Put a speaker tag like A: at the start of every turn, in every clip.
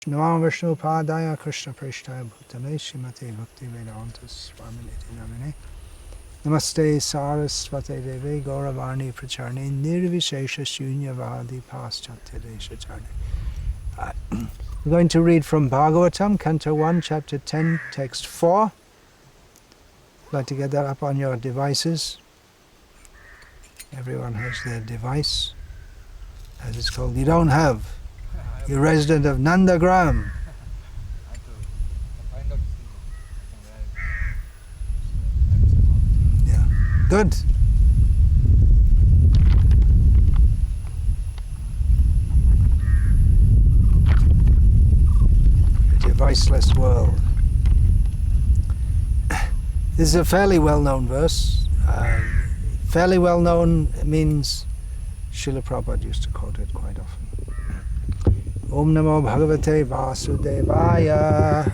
A: Namo Vishnu Padaya Krishna Prishtaya Bhutale Shrimate Bhakti Vedanta Swami Niti Namine Namaste Saraswate Deve Gauravani Pracharne Nirvishesha Shunyavadi Paschatya Desha Charne. We're going to read from Bhagavatam, Canto 1, Chapter 10, Text 4. I'd like to get that up on your devices. Everyone has their device, as it's called. You don't have. You're resident of Nandagram. Yeah, good. A deviceless world. This is a fairly well-known verse. Fairly well-known means Srila Prabhupada used to quote it quite often. Om Namo Bhagavate Vasudevaya.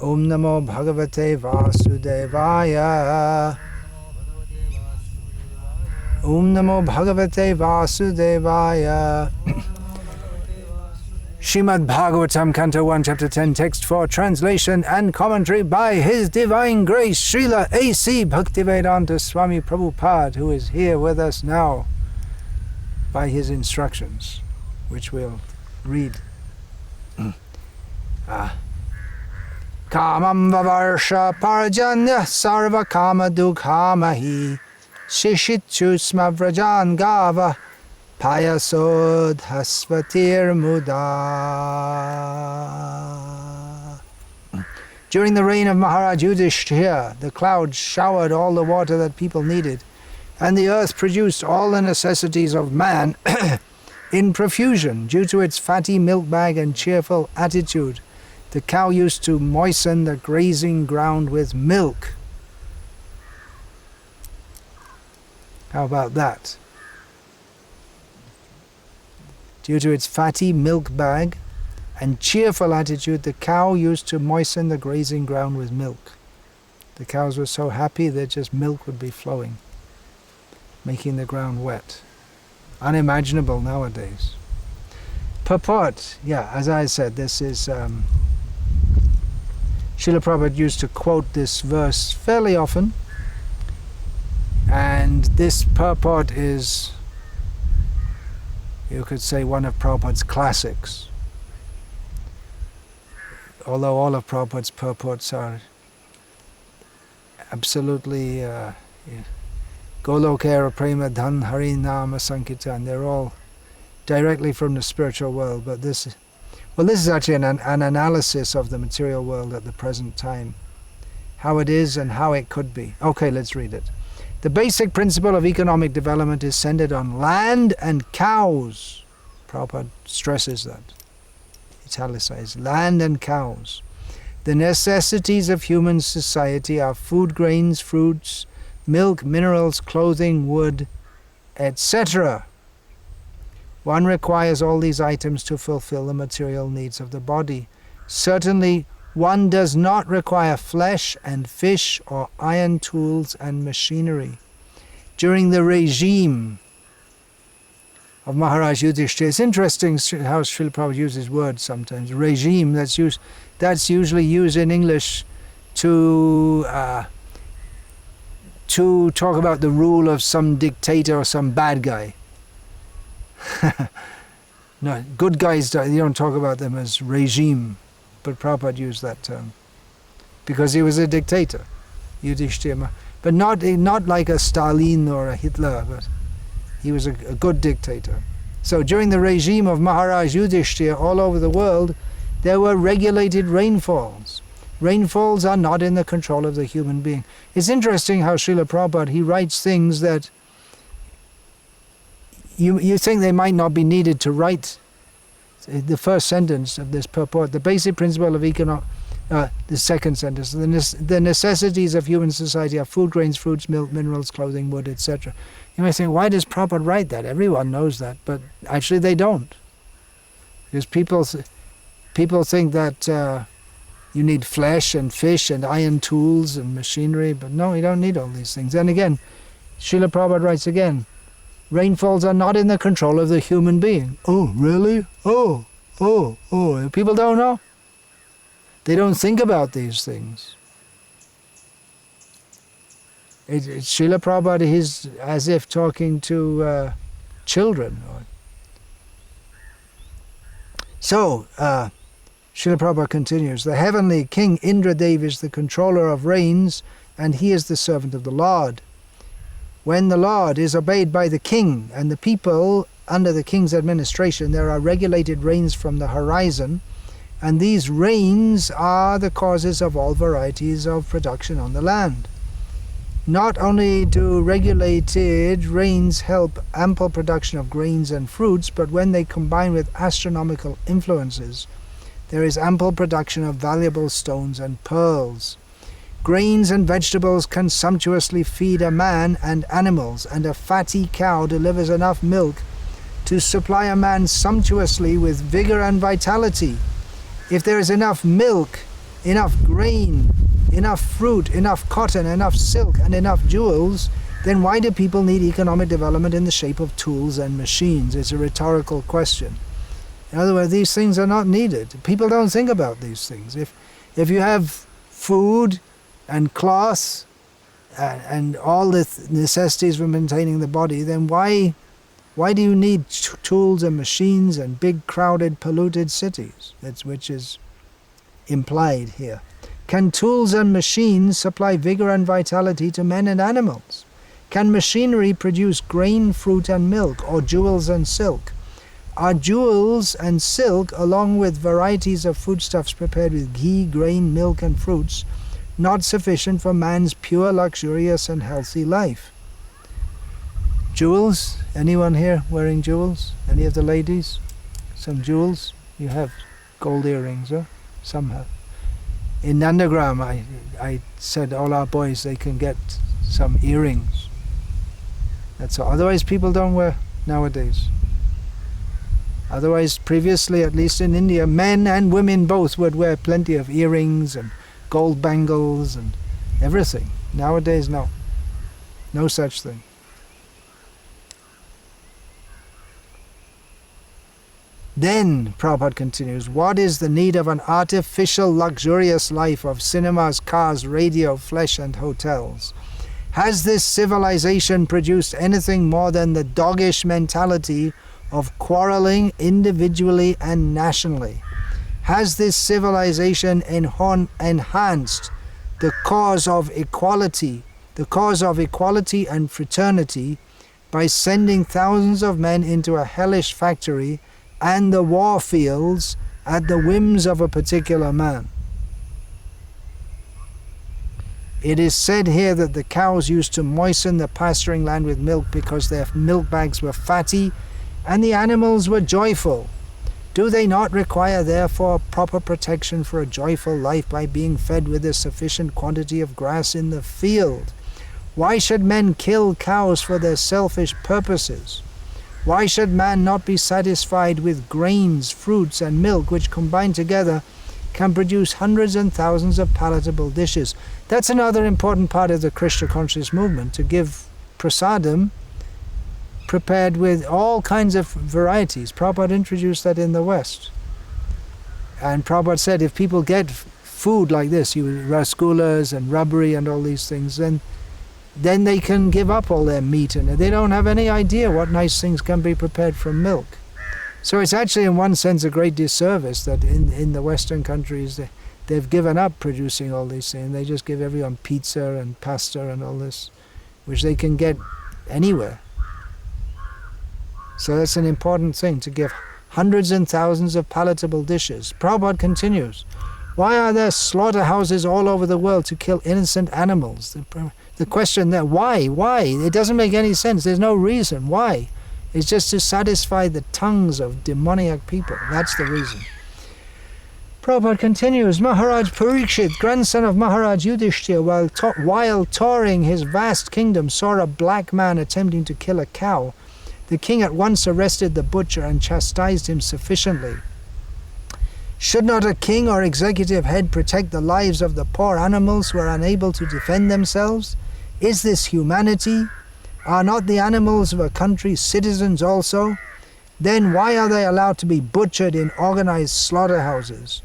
A: Om Namo Bhagavate Vasudevaya. Om Namo Bhagavate Vasudevaya. Srimad Bhagavatam, Canto 1, Chapter 10, Text 4, translation and commentary by His Divine Grace, Srila A.C. Bhaktivedanta Swami Prabhupada, who is here with us now by his instructions, which we'll read. Kamam Vavarsha Parajanya Sarva Kama Dukhamahi Shishitchu Smavrajan Gava Payasod Hasvatir Muda. During the reign of Maharaj Yudhishthira, the clouds showered all the water that people needed, and the earth produced all the necessities of man in profusion due to its fatty milk bag and cheerful attitude. The cow used to moisten the grazing ground with milk. How about that? Due to its fatty milk bag and cheerful attitude, the cow used to moisten the grazing ground with milk. The cows were so happy that just milk would be flowing, making the ground wet. Unimaginable nowadays. Purport, yeah, as I said, this is Srila Prabhupada used to quote this verse fairly often, and this purport is, you could say, one of Prabhupada's classics. Although all of Prabhupada's purports are absolutely Golokera Prema Dhan Hari Nama Sankirtan, they're all directly from the spiritual world, but this is actually an analysis of the material world at the present time, how it is and how it could be. Okay, let's read it. The basic principle of economic development is centered on land and cows. Prabhupada stresses that. Italicized, land and cows. The necessities of human society are food, grains, fruits, milk, minerals, clothing, wood, etc. One requires all these items to fulfill the material needs of the body. Certainly, one does not require flesh and fish or iron tools and machinery. During the regime of Maharaj Yudhishthira, it's interesting how Srila Prabhupada uses words sometimes. Regime, that's usually used in English to talk about the rule of some dictator or some bad guy. No, good guys, you don't talk about them as regime, but Prabhupada used that term because he was a dictator, Yudhishthira, but not like a Stalin or a Hitler, but he was a good dictator. So during the regime of Maharaj Yudhishthira, all over the world, there were regulated rainfalls. Rainfalls are not in the control of the human being. It's interesting how Srila Prabhupada, he writes things that you think they might not be needed to write. The first sentence of this purport, the basic principle of economic, the second sentence, the necessities of human society are food, grains, fruits, milk, minerals, clothing, wood, etc. You may think, why does Prabhupada write that? Everyone knows that, but actually they don't. Because people think that you need flesh and fish and iron tools and machinery, but no, you don't need all these things. And again, Srila Prabhupada writes again, Rainfalls are not in the control of the human being. Oh, really? Oh. People don't know. They don't think about these things. Srila Prabhupada, he's as if talking to children. So, Srila Prabhupada continues, the heavenly king Indradev is the controller of rains, and he is the servant of the Lord. When the Lord is obeyed by the king and the people under the king's administration, there are regulated rains from the horizon, and these rains are the causes of all varieties of production on the land. Not only do regulated rains help ample production of grains and fruits, but when they combine with astronomical influences, there is ample production of valuable stones and pearls. Grains and vegetables can sumptuously feed a man and animals, and a fatty cow delivers enough milk to supply a man sumptuously with vigor and vitality. If there is enough milk, enough grain, enough fruit, enough cotton, enough silk, and enough jewels, then why do people need economic development in the shape of tools and machines? It's a rhetorical question. In other words, these things are not needed. People don't think about these things. If you have food and cloth and all the necessities for maintaining the body, then why do you need tools and machines and big, crowded, polluted cities? Which is implied here. Can tools and machines supply vigor and vitality to men and animals? Can machinery produce grain, fruit, and milk, or jewels and silk? Are jewels and silk, along with varieties of foodstuffs prepared with ghee, grain, milk, and fruits, not sufficient for man's pure, luxurious, and healthy life? Jewels? Anyone here wearing jewels? Any of the ladies? Some jewels? You have gold earrings, huh? Some have. In Nandagram, I said all our boys, they can get some earrings. That's all. Otherwise, people don't wear nowadays. Otherwise, previously, at least in India, men and women both would wear plenty of earrings and gold bangles and everything. Nowadays, no. No such thing. Then, Prabhupada continues, what is the need of an artificial, luxurious life of cinemas, cars, radio, flesh, and hotels? Has this civilization produced anything more than the doggish mentality of quarreling individually and nationally? Has this civilization enhanced the cause of equality and fraternity by sending thousands of men into a hellish factory and the war fields at the whims of a particular man? It is said here that the cows used to moisten the pasturing land with milk because their milk bags were fatty and the animals were joyful. Do they not require, therefore, proper protection for a joyful life by being fed with a sufficient quantity of grass in the field? Why should men kill cows for their selfish purposes? Why should man not be satisfied with grains, fruits, and milk, which combined together can produce hundreds and thousands of palatable dishes? That's another important part of the Krishna conscious movement, to give prasadam prepared with all kinds of varieties. Prabhupada introduced that in the West. And Prabhupada said, if people get food like this, rasgullas and rabri and all these things, then they can give up all their meat, and they don't have any idea what nice things can be prepared from milk. So it's actually in one sense a great disservice that in the Western countries they've given up producing all these things. They just give everyone pizza and pasta and all this, which they can get anywhere. So that's an important thing, to give hundreds and thousands of palatable dishes. Prabhupada continues, why are there slaughterhouses all over the world to kill innocent animals? The question there, why? It doesn't make any sense. There's no reason. Why? It's just to satisfy the tongues of demoniac people. That's the reason. Prabhupada continues, Maharaj Parikshit, grandson of Maharaj Yudhishthira, while touring his vast kingdom, saw a black man attempting to kill a cow. The king at once arrested the butcher and chastised him sufficiently. Should not a king or executive head protect the lives of the poor animals who are unable to defend themselves? Is this humanity? Are not the animals of a country citizens also? Then why are they allowed to be butchered in organized slaughterhouses?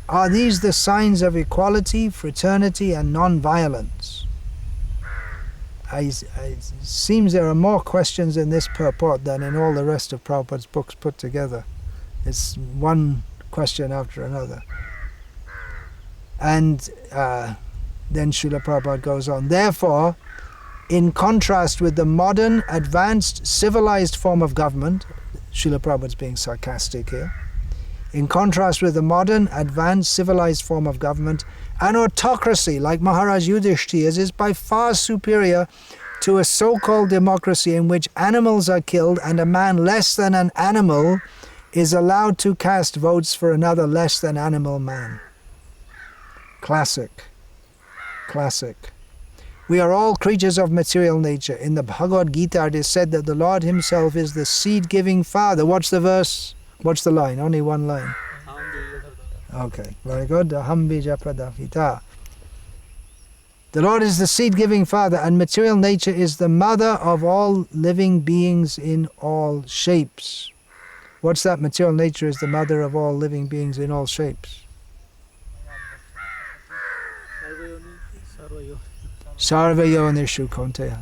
A: Are these the signs of equality, fraternity, and non-violence? It seems there are more questions in this purport than in all the rest of Prabhupada's books put together. It's one question after another. And then Srila Prabhupada goes on. Therefore, in contrast with the modern, advanced, civilized form of government, Srila Prabhupada's being sarcastic here, in contrast with the modern, advanced, civilized form of government, an autocracy like Maharaj Yudhishthira's is by far superior to a so-called democracy in which animals are killed and a man less than an animal is allowed to cast votes for another less than animal man. Classic. Classic. We are all creatures of material nature. In the Bhagavad Gita it is said that the Lord himself is the seed-giving Father. What's the verse? What's the line? Only one line. Okay, very good. Aham bija pradapita. The Lord is the seed-giving Father, and material nature is the mother of all living beings in all shapes. What's that? Material nature is the mother of all living beings in all shapes. Sarvayonishu konteya.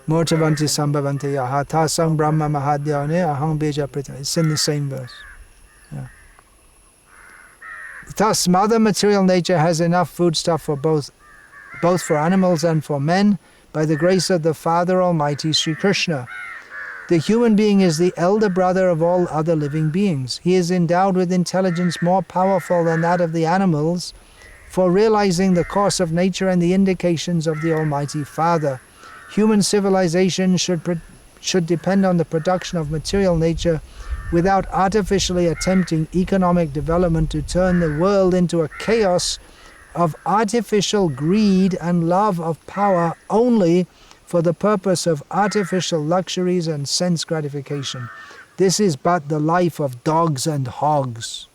A: Mortavanti sambhavanti yaha tasam brahma mahadyane aham bija prita. It's in the same verse. Yeah. Thus, Mother Material Nature has enough foodstuff for both for animals and for men, by the grace of the Father Almighty Sri Krishna. The human being is the elder brother of all other living beings. He is endowed with intelligence more powerful than that of the animals, for realizing the course of nature and the indications of the Almighty Father. Human civilization should depend on the production of material nature without artificially attempting economic development to turn the world into a chaos of artificial greed and love of power only for the purpose of artificial luxuries and sense gratification. This is but the life of dogs and hogs.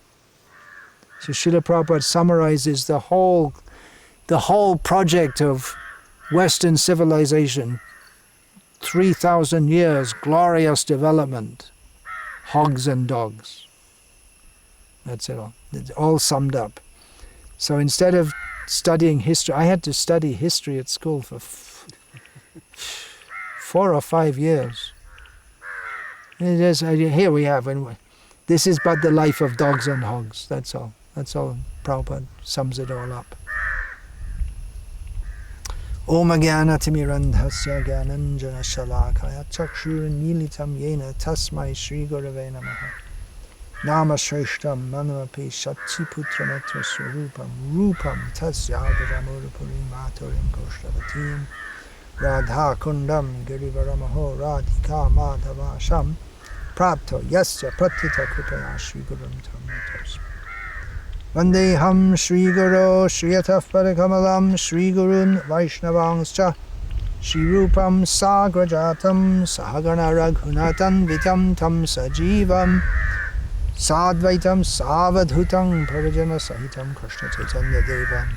A: So Srila Prabhupada summarizes the whole project of Western civilization. 3,000 years, glorious development. Hogs and dogs. That's it all. It's all summed up. So instead of studying history, I had to study history at school for 4 or 5 years. It is, here we have, and this is but the life of dogs and hogs. That's all. That's all. Prabhupada sums it all up. Om Jnana Timirandhasya Jnananjana Shalakaya Chakshurunmilitam Yena Tasmai Shri Gurave Namaha. Nama Shreshtam Manuapi Shachiputramatra Swarupam Rupam Tasyagadamurupuri Maturim Koshtavatim Radha Kundam Girivaramaho Radhika Madhavasham Prapto Yasya Pratita Kripaya Shri Gurum Tamritas Vandeham Shri Guru Shriyataf Padakamalam Shri Gurun Vaishnavangscha Shri Rupam Sagrajatam Sahagana Raghunatan Vitam Tam Sajivam Sadvaitam Savadhutam Parijana Sahitam Krishna Chaitanya Devam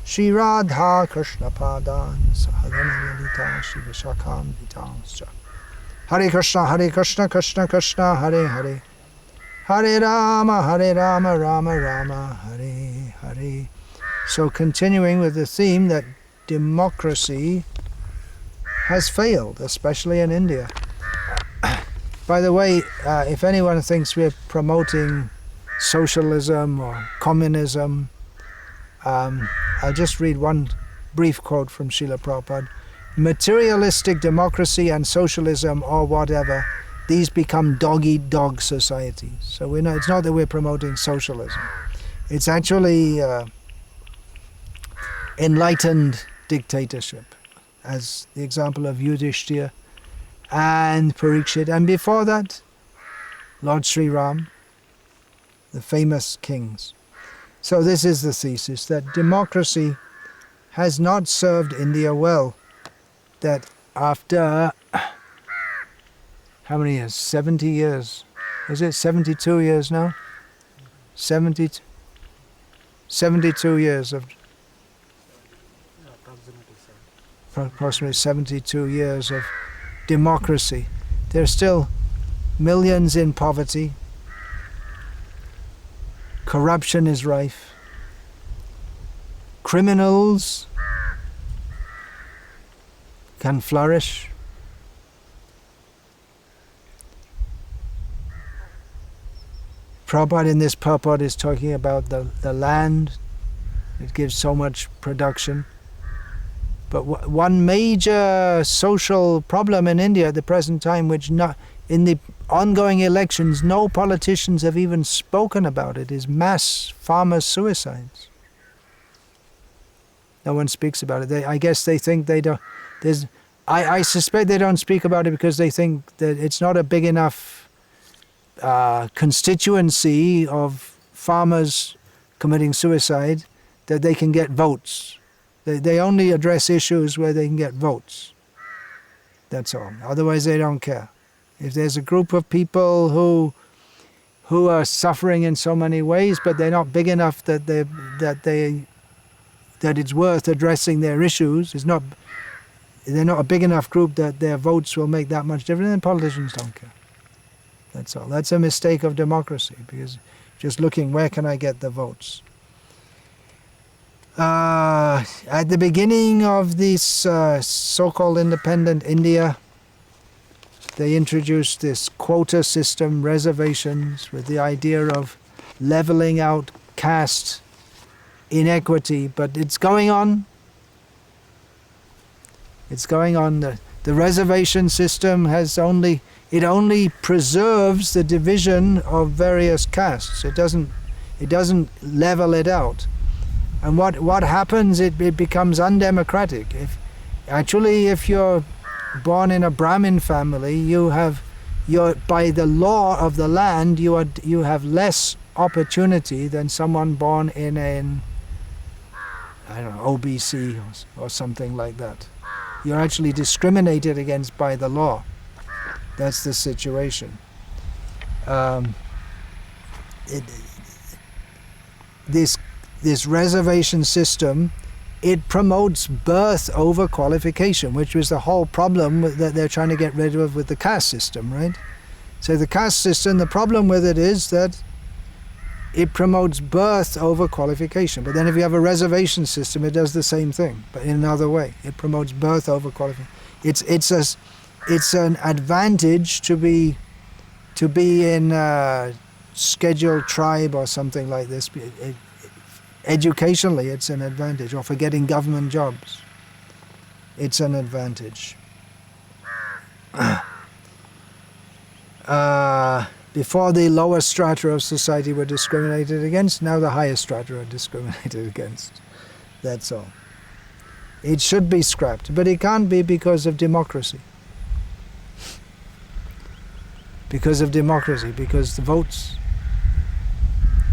A: Shri Radha Krishna Padan Sahagana Lalita Shri Vishakam Vitangscha Hare Krishna Krishna Krishna Hare Hare Hare Rama, Rama Rama, Hare Hare. So continuing with the theme that democracy has failed, especially in India. By the way, if anyone thinks we're promoting socialism or communism, I'll just read one brief quote from Srila Prabhupada. Materialistic democracy and socialism or whatever, these become dog-eat-dog societies. So it's not that we're promoting socialism. It's actually enlightened dictatorship, as the example of Yudhishthira and Parikshit. And before that, Lord Sri Ram, the famous kings. So this is the thesis, that democracy has not served India well. That after how many years? 70 years. Is it 72 years now? 72 years of... approximately 72 years of democracy, there are still millions in poverty. Corruption is rife. Criminals can flourish. Prabhupada in this purport is talking about the land. It gives so much production. But one major social problem in India at the present time, which in the ongoing elections, no politicians have even spoken about it, is mass farmer suicides. No one speaks about it. I guess they think they don't. I suspect they don't speak about it because they think that it's not a big enough constituency of farmers committing suicide that they can get votes. They only address issues where they can get votes. That's all. Otherwise, they don't care. If there's a group of people who are suffering in so many ways, but they're not big enough that it's worth addressing their issues, they're not a big enough group that their votes will make that much difference, then politicians don't care. That's all. That's a mistake of democracy, because just looking, where can I get the votes? At the beginning of this so-called independent India, they introduced this quota system, reservations, with the idea of leveling out caste inequity. But it's going on. It's going on. The reservation system only preserves the division of various castes. It doesn't level it out. And what happens? It becomes undemocratic. If you're born in a Brahmin family, by the law of the land, you have less opportunity than someone born in an OBC or something like that. You're actually discriminated against by the law. That's the situation. This reservation system, it promotes birth over qualification, which was the whole problem that they're trying to get rid of with the caste system, right? So the caste system, the problem with it is that it promotes birth over qualification. But then if you have a reservation system, it does the same thing, but in another way. It promotes birth over qualification. It's an advantage to be in a scheduled tribe or something like this. Educationally, it's an advantage, or for getting government jobs. It's an advantage. Before, the lower strata of society were discriminated against, now the higher strata are discriminated against. That's all. It should be scrapped, but it can't be because of democracy. Because of democracy, because the votes.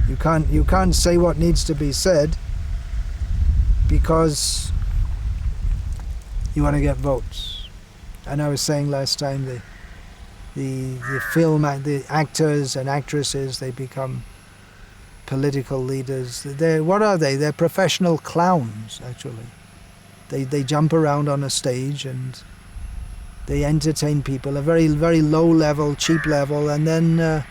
A: You can't say what needs to be said because you want to get votes. And I was saying last time, the actors and actresses, they become political leaders. What are they? They're professional clowns, actually. They jump around on a stage and they entertain people, a very, very low level, cheap level, and then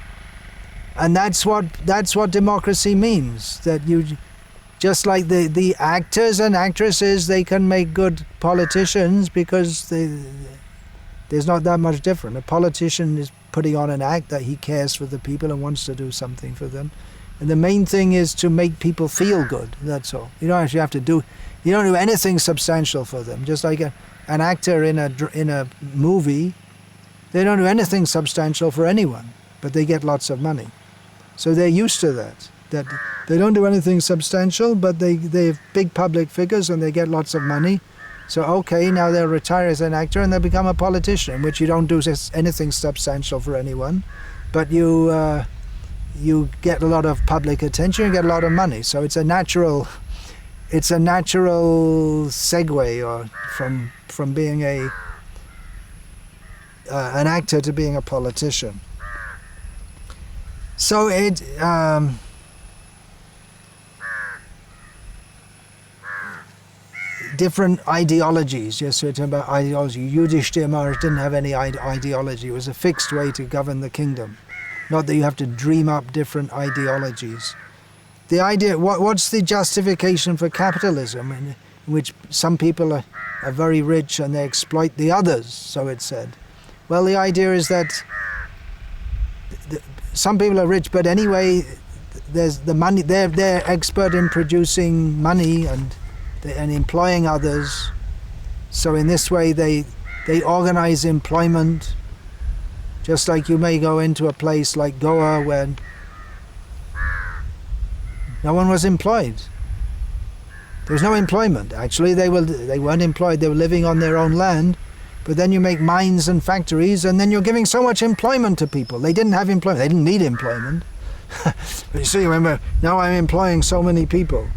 A: and that's what democracy means. That you, just like the actors and actresses, they can make good politicians because there's not that much different. A politician is putting on an act that he cares for the people and wants to do something for them. And the main thing is to make people feel good, that's all. You don't actually have to you don't do anything substantial for them. Just like an actor in a movie, they don't do anything substantial for anyone, but they get lots of money. So they're used to that they don't do anything substantial, but they have big public figures and they get lots of money. So okay, now they'll retire as an actor and they'll become a politician, in which you don't do anything substantial for anyone, but you get a lot of public attention and get a lot of money. So it's a natural segue, or from being an actor to being a politician. So different ideologies. Yes, we're talking about ideology. Yudhishthira Maharaj didn't have any ideology. It was a fixed way to govern the kingdom. Not that you have to dream up different ideologies. The idea, what's the justification for capitalism in which some people are very rich and they exploit the others, so it's said? Well, the idea is that some people are rich, but anyway, there's the money. They're expert in producing money and employing others. So in this way, they organize employment. Just like you may go into a place like Goa where no one was employed. There was no employment. Actually, they weren't employed. They were living on their own land. But then you make mines and factories, and then you're giving so much employment to people. They didn't have employment. They didn't need employment. But you see, remember, now I'm employing so many people.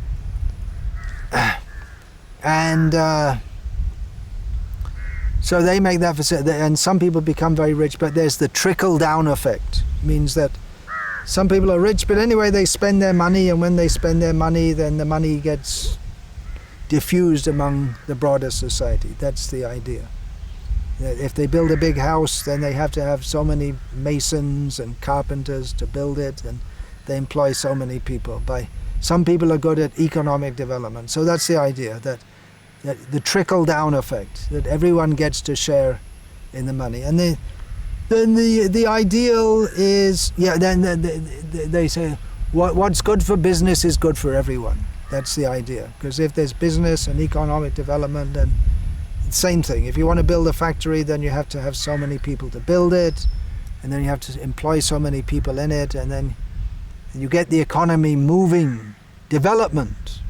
A: And so they make that facility, and some people become very rich, but there's the trickle-down effect. It means that some people are rich, but anyway, they spend their money, and when they spend their money, then the money gets diffused among the broader society. That's the idea. If they build a big house, then they have to have so many masons and carpenters to build it, and they employ so many people. Some people are good at economic development. So that's the idea, that the trickle-down effect, that everyone gets to share in the money. And then the ideal is, then they say, what's good for business is good for everyone. That's the idea. Because if there's business and economic development, then same thing. If you want to build a factory, then you have to have so many people to build it, and then you have to employ so many people in it, and then you get the economy moving. Development.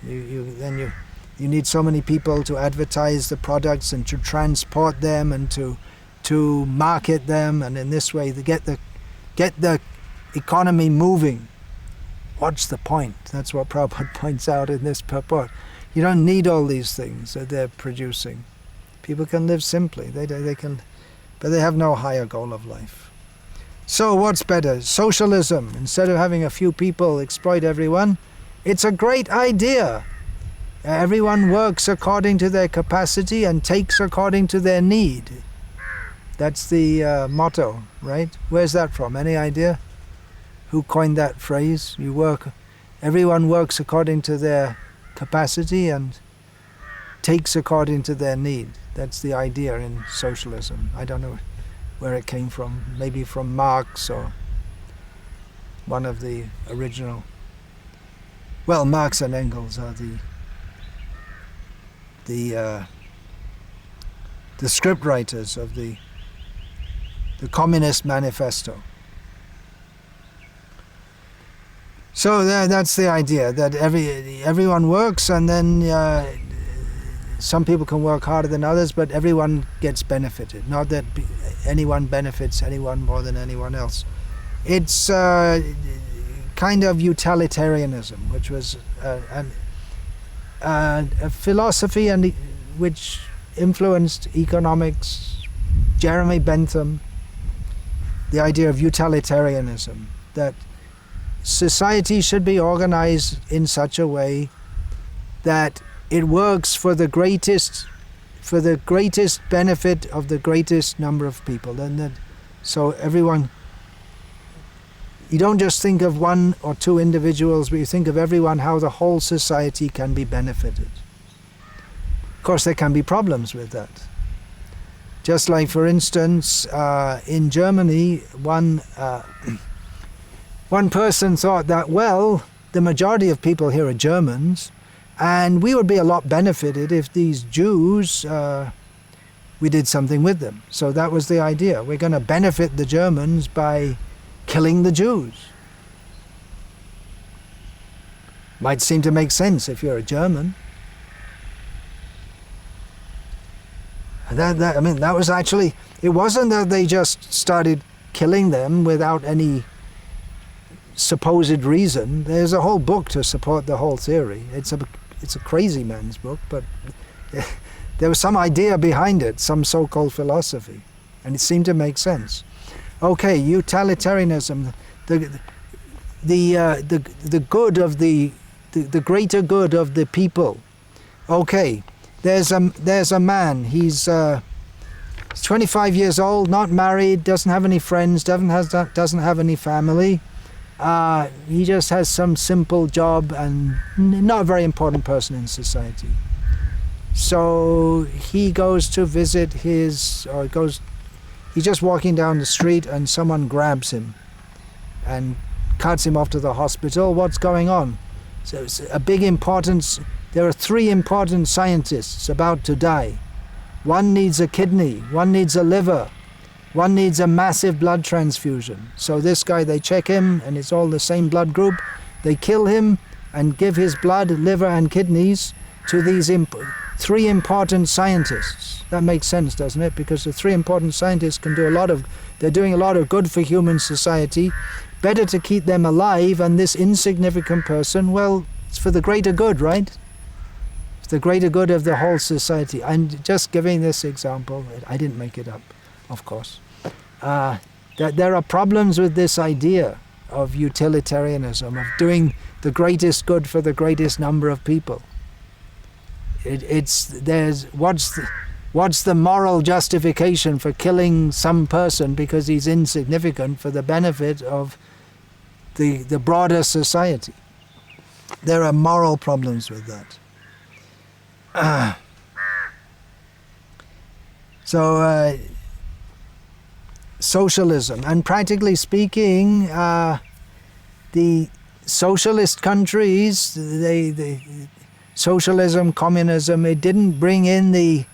A: You need so many people to advertise the products and to transport them and to market them, and in this way to get the economy moving. What's the point? That's what Prabhupada points out in this purport. You don't need all these things that they're producing. People can live simply. They can, but they have no higher goal of life. So what's better? Socialism. Instead of having a few people exploit everyone, it's a great idea. Everyone works according to their capacity and takes according to their need. That's the motto, right? Where's that from? Any idea? Who coined that phrase? Everyone works according to their capacity and takes according to their need. That's the idea in socialism. I don't know where it came from. Maybe from Marx or one of the original. Well, Marx and Engels are the script writers of the Communist Manifesto. So that's the idea, that everyone works, and then some people can work harder than others, but everyone gets benefited. Not that anyone benefits anyone more than anyone else. It's kind of utilitarianism, which was a philosophy which influenced economics. Jeremy Bentham, the idea of utilitarianism, that society should be organized in such a way that it works for the greatest benefit of the greatest number of people. So everyone, you don't just think of one or two individuals, but you think of everyone, how the whole society can be benefited. Of course, there can be problems with that. Just like, for instance, in Germany, one person thought that, well, the majority of people here are Germans, and we would be a lot benefited if these Jews, we did something with them. So that was the idea. We're going to benefit the Germans by killing the Jews. Might seem to make sense if you're a German. That was actually, it wasn't that they just started killing them without any supposed reason. There's a whole book to support the whole theory. It's a crazy man's book, but there was some idea behind it, some so-called philosophy, and it seemed to make sense. Okay, utilitarianism, the good of the greater good of the people. Okay, there's a man. He's 25 years old, not married, doesn't have any friends, doesn't have any family. He just has some simple job and not a very important person in society. So he goes to visit he's just walking down the street and someone grabs him and carts him off to the hospital. What's going on? So it's a big importance. There are 3 important scientists about to die. One needs a kidney, one needs a liver, one needs a massive blood transfusion. So this guy, they check him and it's all the same blood group. They kill him and give his blood, liver and kidneys to these 3 important scientists. That makes sense, doesn't it? Because the 3 important scientists can do they're doing a lot of good for human society. Better to keep them alive, and this insignificant person, well, it's for the greater good, right? It's the greater good of the whole society. I'm just giving this example. I didn't make it up, of course. That there are problems with this idea of utilitarianism, of doing the greatest good for the greatest number of people. What's the moral justification for killing some person because he's insignificant for the benefit of the broader society? There are moral problems with that. So socialism, and practically speaking, the socialist countries, socialism, communism, it didn't bring in the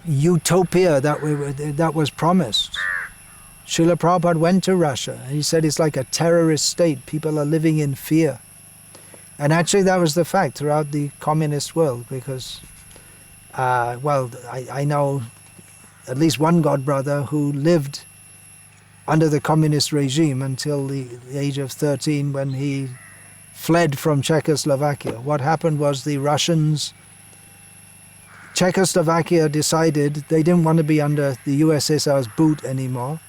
A: utopia that was promised. Srila Prabhupada went to Russia. He said it's like a terrorist state. People are living in fear. And actually that was the fact throughout the communist world, because, I know at least one godbrother who lived under the communist regime until the age of 13 when he fled from Czechoslovakia. What happened was Czechoslovakia decided they didn't want to be under the USSR's boot anymore,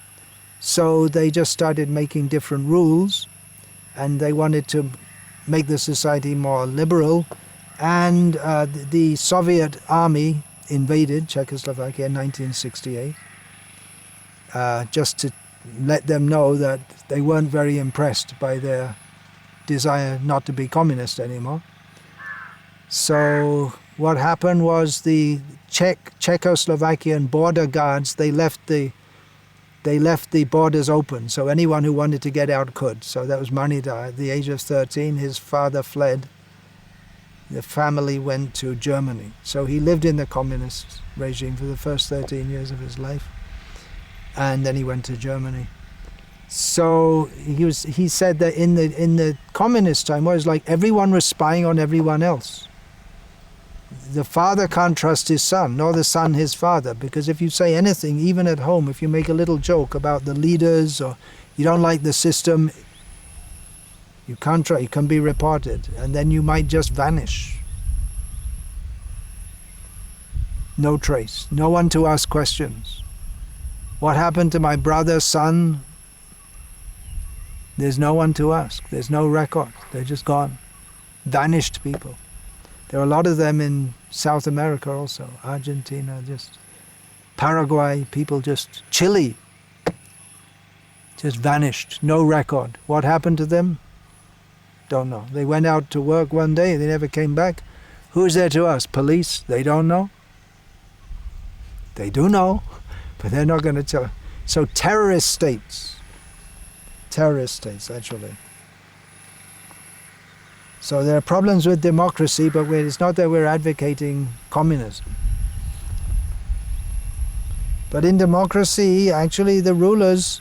A: so they just started making different rules, and they wanted to make the society more liberal, and the Soviet army invaded Czechoslovakia in 1968, just to let them know that they weren't very impressed by their desire not to be communist anymore. So what happened was the Czechoslovakian border guards, they left the borders open, so anyone who wanted to get out could. So that was Manida. At the age of 13, his father fled. The family went to Germany. So he lived in the communist regime for the first 13 years of his life, and then he went to Germany. So he said that in the communist time, it was like everyone was spying on everyone else. The father can't trust his son, nor the son his father, because if you say anything, even at home, if you make a little joke about the leaders or you don't like the system, you can be reported, and then you might just vanish. No trace, no one to ask questions. What happened to my brother's son? There's no one to ask. There's no record. They're just gone. Vanished people. There are a lot of them in South America also. Argentina, just Paraguay, people just Chile. Just vanished. No record. What happened to them? Don't know. They went out to work one day, they never came back. Who's there to ask? Police? They don't know. They do know, but they're not going to tell. So terrorist states, actually. So there are problems with democracy, but it's not that we're advocating communism. But in democracy, actually the rulers,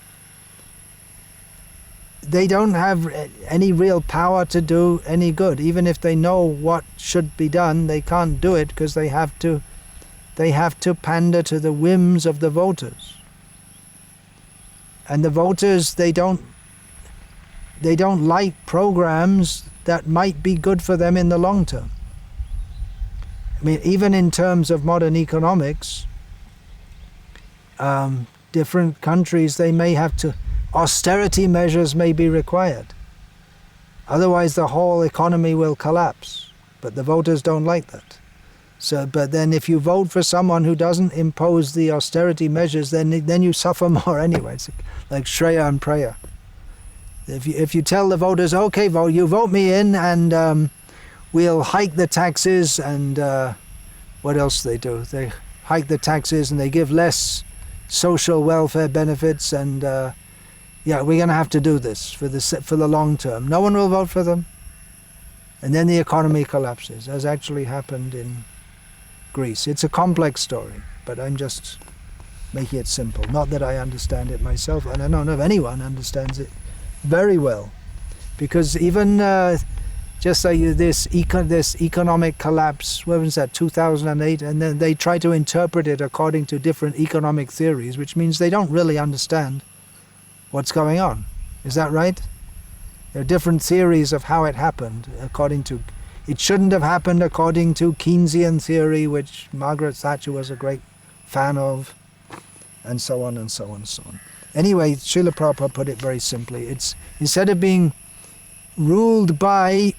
A: they don't have any real power to do any good. Even if they know what should be done, they can't do it because they have to pander to the whims of the voters. And the voters, they don't like programs that might be good for them in the long term. I mean, even in terms of modern economics, different countries, they may have to, austerity measures may be required. Otherwise the whole economy will collapse. But the voters don't like that. So, but then if you vote for someone who doesn't impose the austerity measures, then you suffer more anyway. It's like Shreya and Preya. If you tell the voters, okay, you vote me in, and we'll hike the taxes, and what else they do? They hike the taxes and they give less social welfare benefits, and yeah, we're going to have to do this for the long term. No one will vote for them, and then the economy collapses, as actually happened in Greece. It's a complex story, but I'm just making it simple. Not that I understand it myself, and I don't know if anyone understands it very well, because even just like this economic collapse, when was that, 2008, and then they try to interpret it according to different economic theories, which means they don't really understand what's going on. Is that right? There are different theories of how it happened. It shouldn't have happened according to Keynesian theory, which Margaret Thatcher was a great fan of, and so on and so on and so on. Anyway, Srila Prabhupada put it very simply. It's, instead of being ruled by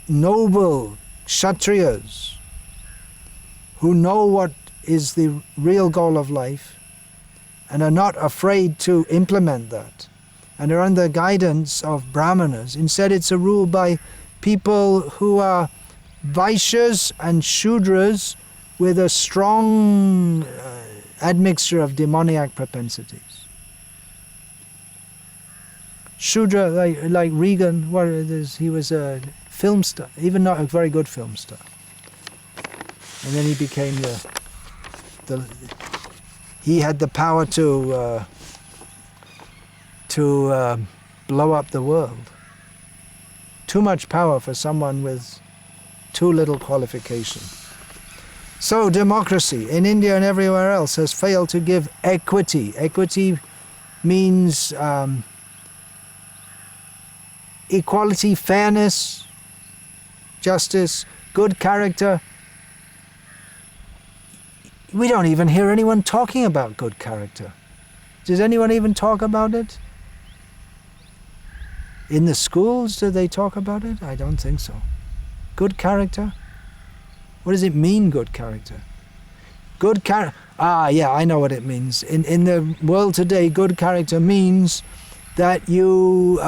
A: noble Kshatriyas who know what is the real goal of life and are not afraid to implement that, and are under guidance of Brahmanas, instead it's a rule by people who are Vaishyas and Shudras with a strong admixture of demoniac propensities. Shudra, like Regan, he was a film star, even not a very good film star. And then he became he had the power to blow up the world. Too much power for someone with too little qualification. So democracy in India and everywhere else has failed to give equity. Equity means equality, fairness, justice, good character. We don't even hear anyone talking about good character. Does anyone even talk about it? In the schools, do they talk about it? I don't think so. Good character? What does it mean, good character? Good character. Yeah, I know what it means. In the world today, good character means that you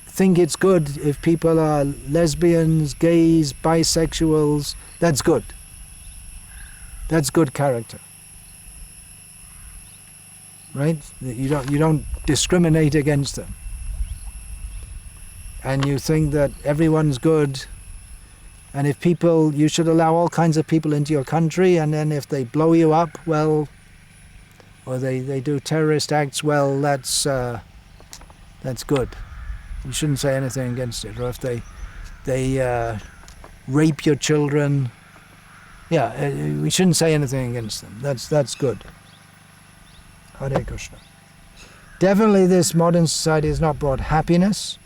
A: think it's good if people are lesbians, gays, bisexuals. That's good. That's good character, right? You don't discriminate against them, and you think that everyone's good. And if you should allow all kinds of people into your country, and then if they blow you up, well, or they do terrorist acts, well, that's good. You shouldn't say anything against it. Or if they rape your children, yeah, we shouldn't say anything against them. That's good. Hare Krishna. Definitely this modern society has not brought happiness.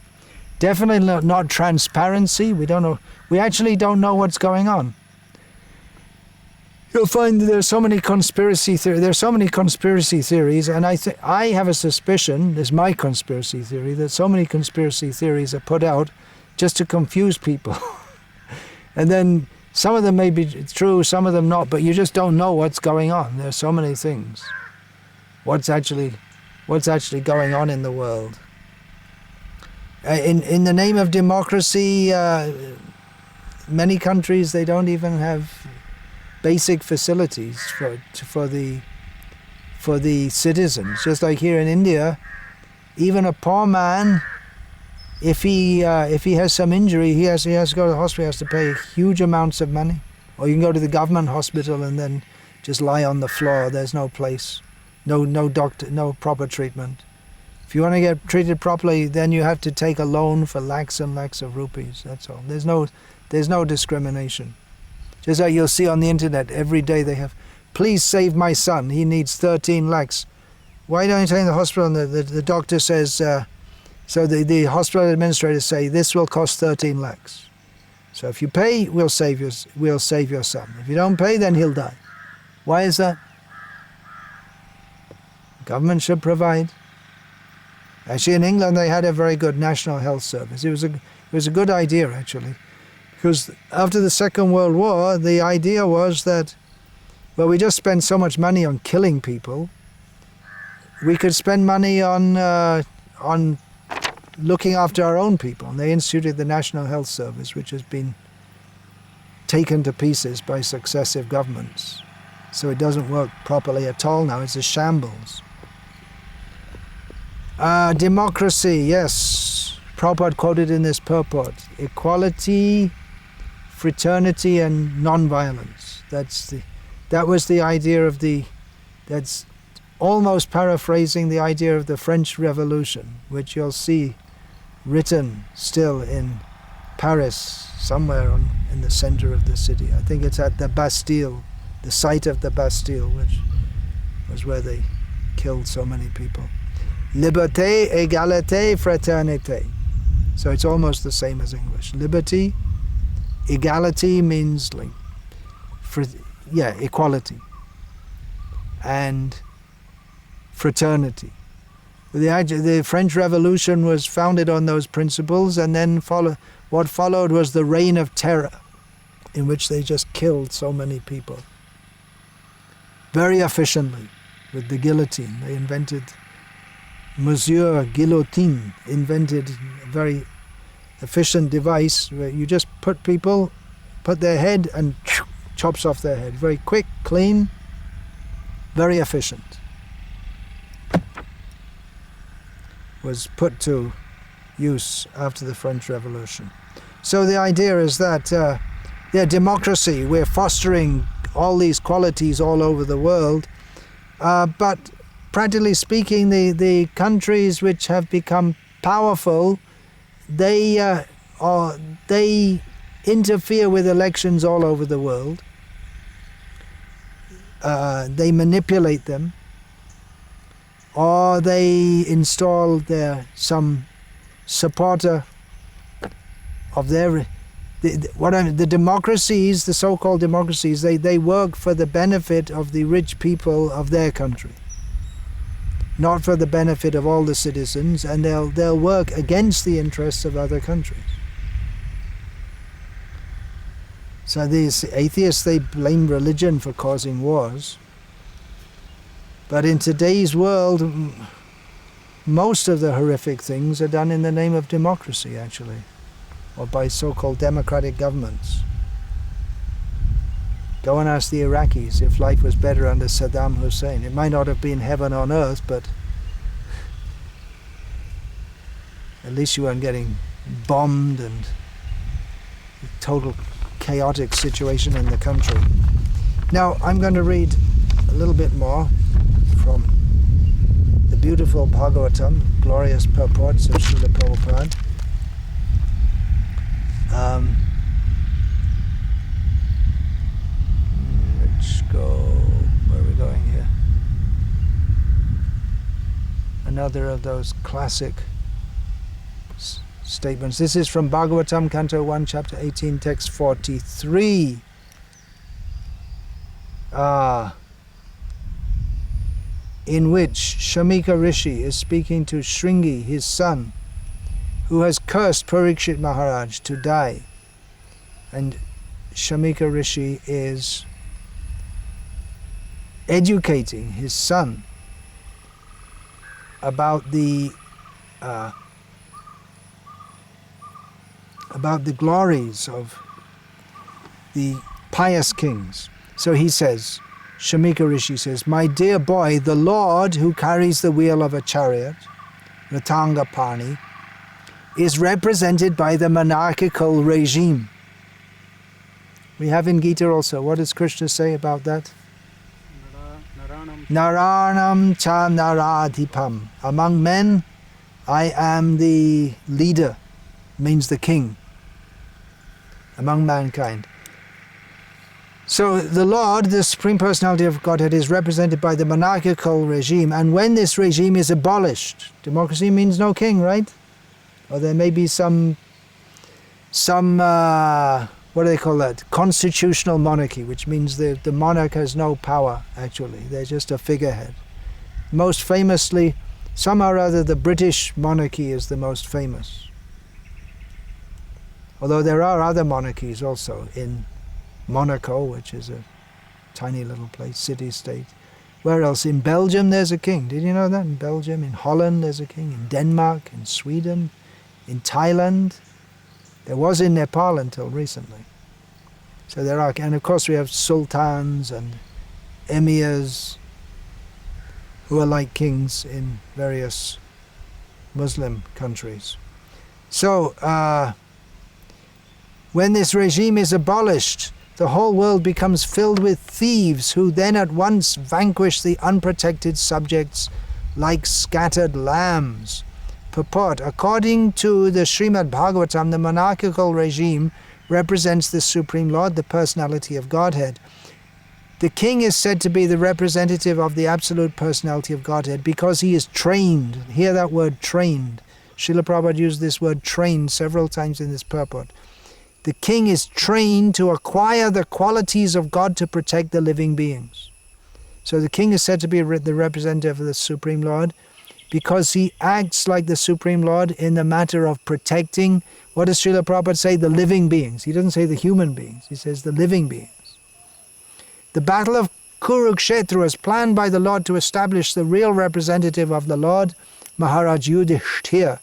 A: Definitely not transparency. We actually don't know what's going on. You'll find that there's so many conspiracy theories, and I have a suspicion, this is my conspiracy theory, that so many conspiracy theories are put out just to confuse people. And then some of them may be true, some of them not, but you just don't know what's going on. There's so many things. What's actually going on in the world? In the name of democracy, many countries, they don't even have basic facilities for the citizens. Just like here in India, even a poor man, if he has some injury, he has to go to the hospital. He has to pay huge amounts of money. Or you can go to the government hospital and then just lie on the floor. There's no place, no doctor, no proper treatment. If you want to get treated properly, then you have to take a loan for lakhs and lakhs of rupees. That's all. There's no discrimination. Just like you'll see on the internet every day, they have, please save my son, he needs 13 lakhs. Why don't you take him to the hospital? And the doctor says, so the hospital administrators say, this will cost 13 lakhs. So if you pay, we'll save your son. If you don't pay, then he'll die. Why is that? Government should provide. Actually, in England, they had a very good national health service. It was a good idea, actually, because after the Second World War, the idea was that, well, we just spent so much money on killing people, we could spend money on looking after our own people. And they instituted the National Health Service, which has been taken to pieces by successive governments. So it doesn't work properly at all now. It's a shambles. Democracy, yes. Prabhupada quoted in this purport. Equality, fraternity, and non-violence. That was the idea of that's almost paraphrasing the idea of the French Revolution, which you'll see written still in Paris, somewhere in the center of the city. I think it's at the Bastille, the site of the Bastille, which was where they killed so many people. Liberté, égalité, fraternité. So it's almost the same as English. Liberty, equality means equality. And fraternity. The French Revolution was founded on those principles, and then what followed was the reign of terror, in which they just killed so many people. Very efficiently, with the guillotine. They invented, Monsieur Guillotine invented a very efficient device where you just put their head and chops off their head. Very quick, clean, very efficient. Was put to use after the French Revolution. So the idea is that democracy, we're fostering all these qualities all over the world, but practically speaking, the countries which have become powerful, they interfere with elections all over the world. They manipulate them, or they install some supporter of the democracies, the so-called democracies. They work for the benefit of the rich people of their country, not for the benefit of all the citizens, and they'll work against the interests of other countries. So these atheists, they blame religion for causing wars. But in today's world, most of the horrific things are done in the name of democracy, actually, or by so-called democratic governments. Go and ask the Iraqis if life was better under Saddam Hussein. It might not have been heaven on earth, but at least you weren't getting bombed and total chaotic situation in the country. Now, I'm going to read a little bit more from the beautiful Bhagavatam, glorious purports of Srila Prabhupada. Let's go, where are we going here? Another of those classic statements. This is from Bhagavatam, Canto 1, Chapter 18, Text 43. In which Shamika Rishi is speaking to Shringi, his son, who has cursed Parikshit Maharaj to die. And Shamika Rishi is educating his son about the glories of the pious kings. So he says, Shamika Rishi says, "My dear boy, the Lord who carries the wheel of a chariot, Ratanga Pani, is represented by the monarchical regime." We have in Gita also. What does Krishna say about that? Naranam cha naradhipam. Among men, I am the leader, means the king, among mankind. So the Lord, the Supreme Personality of Godhead, is represented by the monarchical regime, and when this regime is abolished, democracy means no king, right? Or there may be some what do they call that? Constitutional monarchy, which means the monarch has no power, actually. They're just a figurehead. Most famously, Somehow or other the British monarchy is the most famous. Although there are other monarchies also in Monaco, which is a tiny little place, city-state. Where else? In Belgium there's a king. Did you know that? In Belgium, in Holland there's a king. In Denmark, in Sweden, in Thailand. There was in Nepal until recently. So there are, and of course we have sultans and emirs who are like kings in various Muslim countries. So when this regime is abolished, the whole world becomes filled with thieves who then at once vanquish the unprotected subjects like scattered lambs. Purport: according to the Srimad Bhagavatam, the monarchical regime represents the Supreme Lord, the personality of Godhead. The king is said to be the representative of the absolute personality of Godhead because he is trained. Hear that word, trained. Srila Prabhupada used this word trained several times in this purport. The king is trained to acquire the qualities of God to protect the living beings. So the king is said to be the representative of the Supreme Lord because he acts like the Supreme Lord in the matter of protecting, what does Srila Prabhupada say? The living beings. He doesn't say the human beings. He says the living beings. The Battle of Kuruksetra was planned by the Lord to establish the real representative of the Lord, Maharaj Yudhishthira,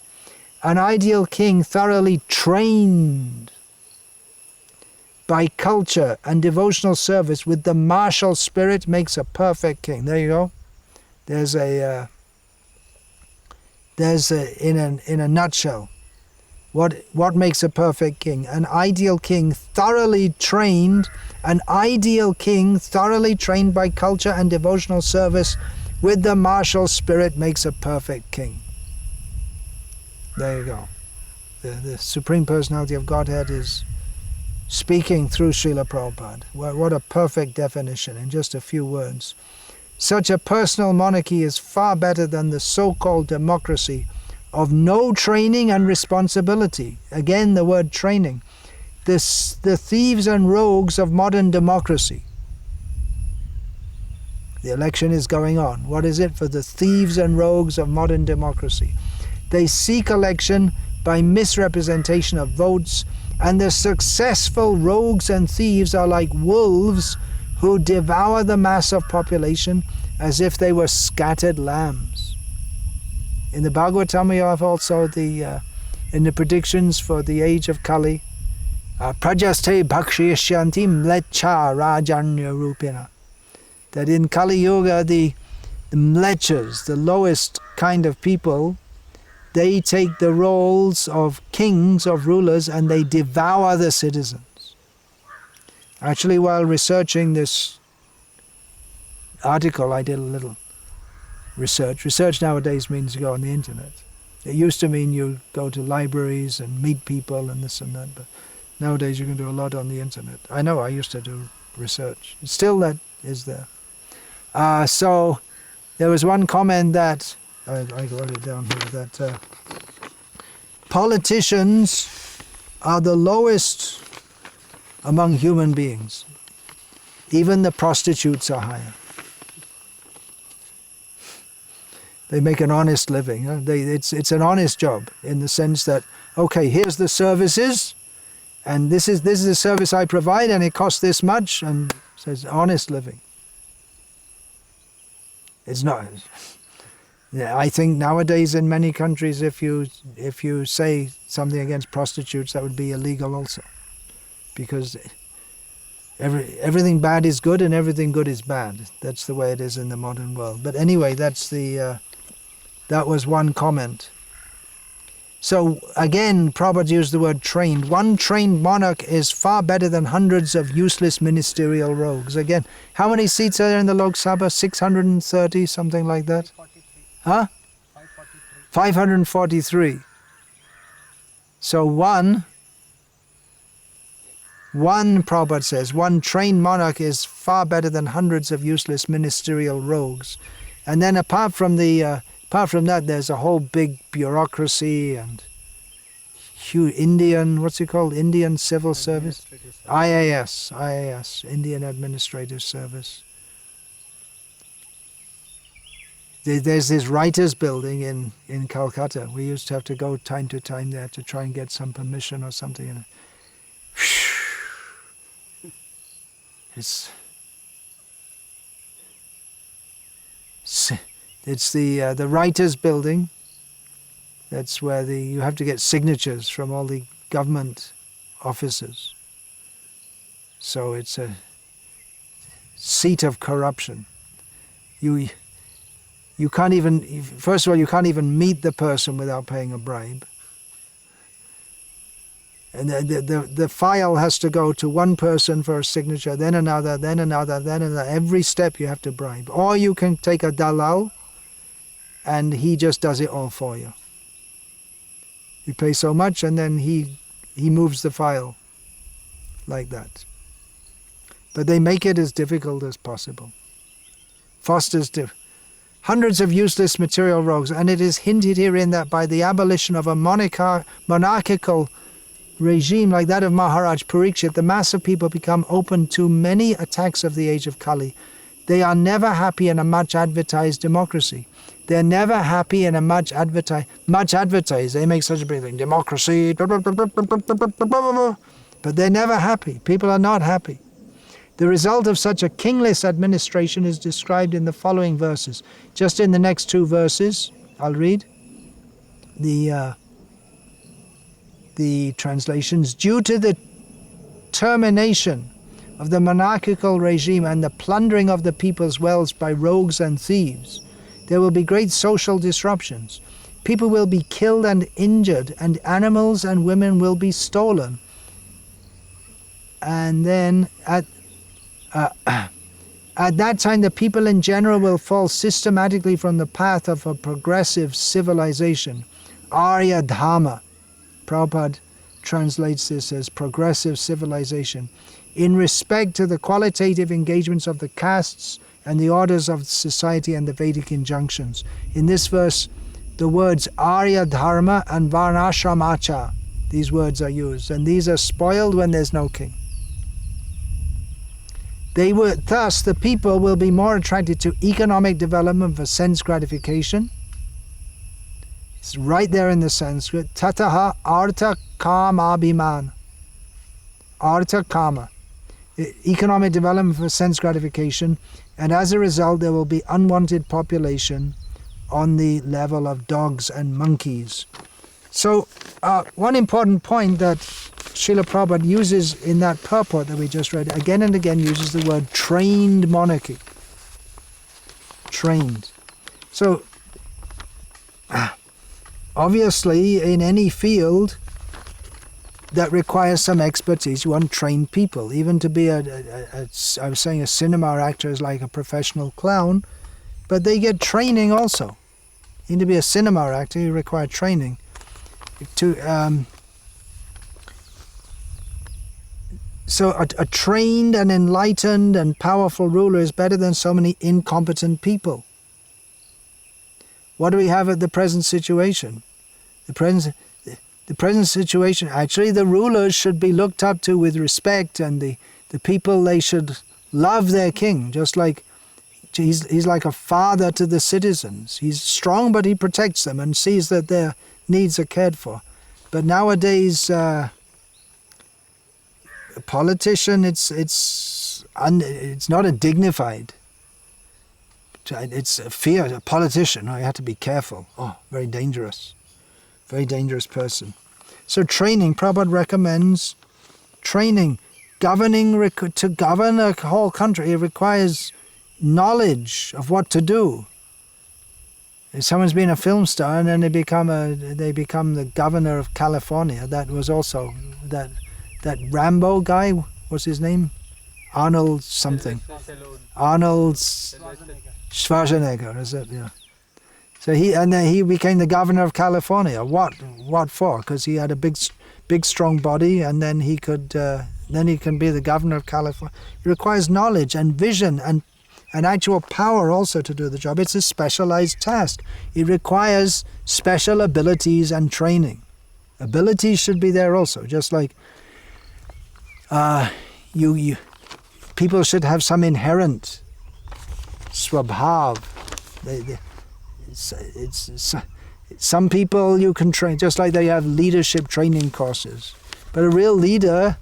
A: an ideal king thoroughly trained by culture and devotional service with the martial spirit makes a perfect king. There you go. There's in a nutshell what makes a perfect king. An ideal king thoroughly trained by culture and devotional service with the martial spirit makes a perfect king. There you go. The Supreme Personality of Godhead is speaking through Srila Prabhupada. What a perfect definition in just a few words. Such a personal monarchy is far better than the so-called democracy of no training and responsibility. Again, the word training. The thieves and rogues of modern democracy. The election is going on. What is it for the thieves and rogues of modern democracy? They seek election by misrepresentation of votes, and the successful rogues and thieves are like wolves who devour the mass of population as if they were scattered lambs. In the Bhagavatam we have also in the predictions for the age of Kali, Prajaste Bhakshishyanti Mlecha Rajanya Rupina. That in Kali Yuga the mlechas, the lowest kind of people, they take the roles of kings, of rulers, and they devour the citizens. Actually, while researching this article, I did a little research. Research nowadays means you go on the internet. It used to mean you go to libraries and meet people and this and that, but nowadays you can do a lot on the internet. I know, I used to do research. Still that is there. So there was one comment that, I wrote it down here, that politicians are the lowest among human beings. Even the prostitutes are higher. They make an honest living. It's an honest job in the sense that, okay, here's the services, and this is the service I provide, and it costs this much, and it says honest living. It's not. Yeah, I think nowadays in many countries, if you say something against prostitutes, that would be illegal also, because everything bad is good and everything good is bad. That's the way it is in the modern world. But anyway, that was one comment. So again, Prabhupada used the word trained. One trained monarch is far better than hundreds of useless ministerial rogues. Again, how many seats are there in the Lok Sabha? 630, something like that? 543. Huh? 543. So one, Prabhupada says, one trained monarch is far better than hundreds of useless ministerial rogues. And then apart from that, there's a whole big bureaucracy and huge Indian Civil Service? IAS, Indian Administrative Service. There's this writers' building in Calcutta. We used to have to go time to time there to try and get some permission or something. And it's the writers' building. That's where you have to get signatures from all the government officers. So it's a seat of corruption. You can't even, first of all, you can't even meet the person without paying a bribe. And the file has to go to one person for a signature, then another, then another, then another. Every step you have to bribe. Or you can take a dalal and he just does it all for you. You pay so much and then he moves the file like that. But they make it as difficult as possible. Fosters hundreds of useless material rogues, and it is hinted herein that by the abolition of a monarchical regime like that of Maharaj Parikshit, the mass of people become open to many attacks of the age of Kali. They are never happy in a much advertised democracy. They're never happy in a much advertised. They make such a big thing, democracy, but they're never happy. People are not happy. The result of such a kingless administration is described in the following verses. Just in the next two verses, I'll read the translations. Due to the termination of the monarchical regime and the plundering of the people's wealth by rogues and thieves, there will be great social disruptions. People will be killed and injured, and animals and women will be stolen. And then at that time, the people in general will fall systematically from the path of a progressive civilization. Arya Dharma. Prabhupada translates this as progressive civilization. In respect to the qualitative engagements of the castes and the orders of society and the Vedic injunctions. In this verse, the words Arya Dharma and Varnashramacha, these words are used, and these are spoiled when there's no king. Thus, the people will be more attracted to economic development for sense gratification. It's right there in the Sanskrit. Tataha artha kama abhiman. Artha kama. Economic development for sense gratification. And as a result, there will be unwanted population on the level of dogs and monkeys. So, one important point that Srila Prabhupada uses in that purport that we just read, again and again uses the word trained monarchy. Trained. So, obviously, in any field that requires some expertise, you want trained people. Even to be I was saying a cinema actor is like a professional clown, but they get training also. Even to be a cinema actor, you require training. So a trained and enlightened and powerful ruler is better than so many incompetent people. What do we have at the present situation? The present situation, actually the rulers should be looked up to with respect, and the people, they should love their king, just like he's like a father to the citizens. He's strong, but he protects them and sees that their needs are cared for. But nowadays, a politician, it's not a dignified. It's a fear. A politician, you have to be careful. Oh, very dangerous person. So training, Prabhupada recommends training. To govern a whole country, it requires knowledge of what to do. If someone's been a film star and then they become the governor of California, that was also that Rambo guy, what's his name? Arnold something. Arnold Schwarzenegger, is it? Yeah. So he became the governor of California. What for? Because he had a big strong body, and then he can be the governor of California. It requires knowledge and vision and actual power also to do the job. It's a specialized task. It requires special abilities and training. Abilities should be there also, just like people should have some inherent swabhav. some people you can train, just like they have leadership training courses. But a real leader,